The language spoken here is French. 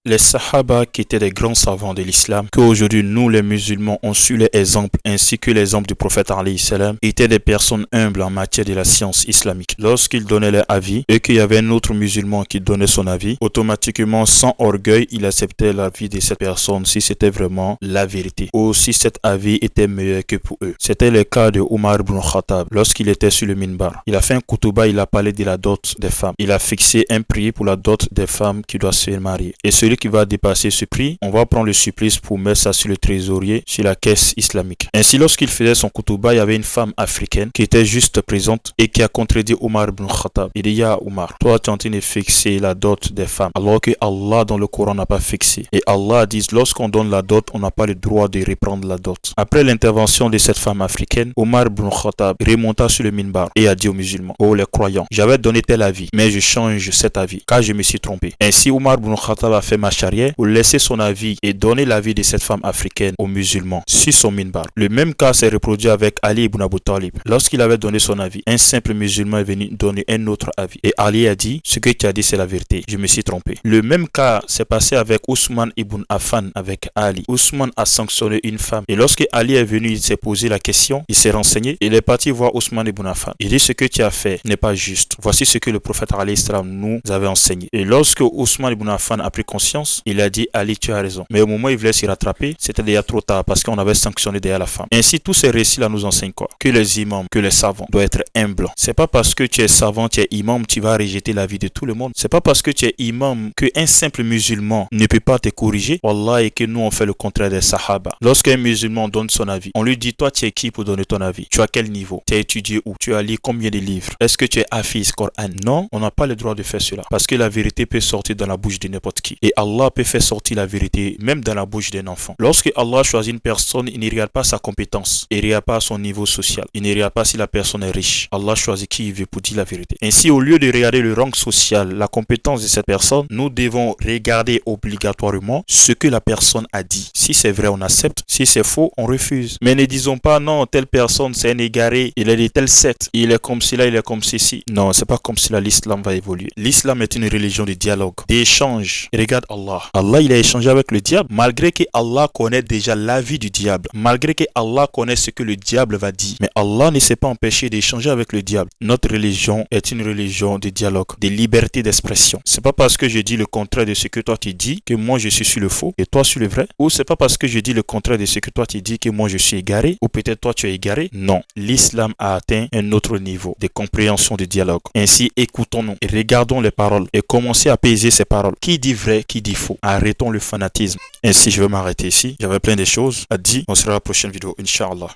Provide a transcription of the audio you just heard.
Les Sahaba qui étaient des grands savants de l'islam, qu'aujourd'hui nous les musulmans ont su les exemples ainsi que l'exemple du prophète alayhi salam, étaient des personnes humbles en matière de la science islamique. Lorsqu'ils donnaient leur avis et qu'il y avait un autre musulman qui donnait son avis, automatiquement sans orgueil il acceptait l'avis de cette personne si c'était vraiment la vérité ou si cet avis était meilleur que pour eux. C'était le cas de Omar ibn Khattab lorsqu'il était sur le minbar. Il a fait un kutuba, il a parlé de la dot des femmes. Il a fixé un prix pour la dot des femmes qui doivent se marier. Et celui qui va dépasser ce prix, on va prendre le supplice pour mettre ça sur le trésorier, sur la caisse islamique. Ainsi, lorsqu'il faisait son kutuba, il y avait une femme africaine qui était juste présente et qui a contredit Omar ibn Khattab. Il dit, ya Omar, toi tu es en train de fixer la dot des femmes, alors que Allah dans le Coran n'a pas fixé. Et Allah dit, lorsqu'on donne la dot, on n'a pas le droit de reprendre la dot. Après l'intervention de cette femme africaine, Omar ibn Khattab remonta sur le minbar et a dit aux musulmans, oh les croyants, j'avais donné tel avis, mais je change cet avis, car je me suis trompé. Ainsi, Omar ibn Khattab a fait marche arrière pour laisser son avis et donner l'avis de cette femme africaine aux musulmans sur son minbar. Le même cas s'est reproduit avec Ali ibn Abu Talib. Lorsqu'il avait donné son avis, un simple musulman est venu donner un autre avis. Et Ali a dit, ce que tu as dit c'est la vérité, je me suis trompé. Le même cas s'est passé avec Ousmane ibn Affan avec Ali. Ousmane a sanctionné une femme. Et lorsque Ali est venu, il s'est posé la question, il s'est renseigné, il est parti voir Ousmane ibn Affan. Il dit, ce que tu as fait n'est pas juste. Voici ce que le prophète alayhi salam nous avait enseigné. Et lorsque Ousmane ibn Affan a pris conscience, il a dit, Ali, tu as raison. Mais au moment où il voulait s'y rattraper, c'était déjà trop tard parce qu'on avait sanctionné déjà la femme. Ainsi, tous ces récits-là nous enseignent quoi? Que les imams, que les savants doivent être humbles. C'est pas parce que tu es savant, tu es imam, tu vas rejeter l'avis de tout le monde. C'est pas parce que tu es imam que un simple musulman ne peut pas te corriger. Wallah, et que nous on fait le contraire des sahaba. Lorsqu'un musulman donne son avis, on lui dit, toi tu es qui pour donner ton avis? Tu as quel niveau? Tu as étudié où? Tu as lu combien de livres? Est-ce que tu es hafiz Coran? Non, on n'a pas le droit de faire cela. Parce que la vérité peut sortir dans la bouche de n'importe qui. Et Allah peut faire sortir la vérité même dans la bouche d'un enfant. Lorsque Allah choisit une personne, il ne regarde pas sa compétence, il ne regarde pas son niveau social, il ne regarde pas si la personne est riche. Allah choisit qui il veut pour dire la vérité. Ainsi, au lieu de regarder le rang social, la compétence de cette personne, nous devons regarder obligatoirement ce que la personne a dit. Si c'est vrai, on accepte. Si c'est faux, on refuse. Mais ne disons pas non, telle personne c'est un égaré, il est de telle secte, il est comme cela, il est comme ceci. Non, c'est pas comme cela l'islam va évoluer. L'islam est une religion de dialogue, d'échange. Regarde Allah. Allah, il a échangé avec le diable, malgré que Allah connaît déjà l'avis du diable, malgré que Allah connaît ce que le diable va dire. Mais Allah ne s'est pas empêché d'échanger avec le diable. Notre religion est une religion de dialogue, de liberté d'expression. C'est pas parce que je dis le contraire de ce que toi tu dis que moi je suis sur le faux et toi sur le vrai. Ou c'est pas parce que je dis le contraire de ce que toi tu dis que moi je suis égaré. Ou peut-être toi tu es égaré. Non. L'islam a atteint un autre niveau de compréhension de dialogue. Ainsi, écoutons-nous et regardons les paroles et commencez à peser ces paroles. Qui dit vrai, qui dit faux? Arrêtons le fanatisme. Ainsi, je vais m'arrêter ici. J'avais plein de choses à dire. On se verra à la prochaine vidéo, Inch'Allah.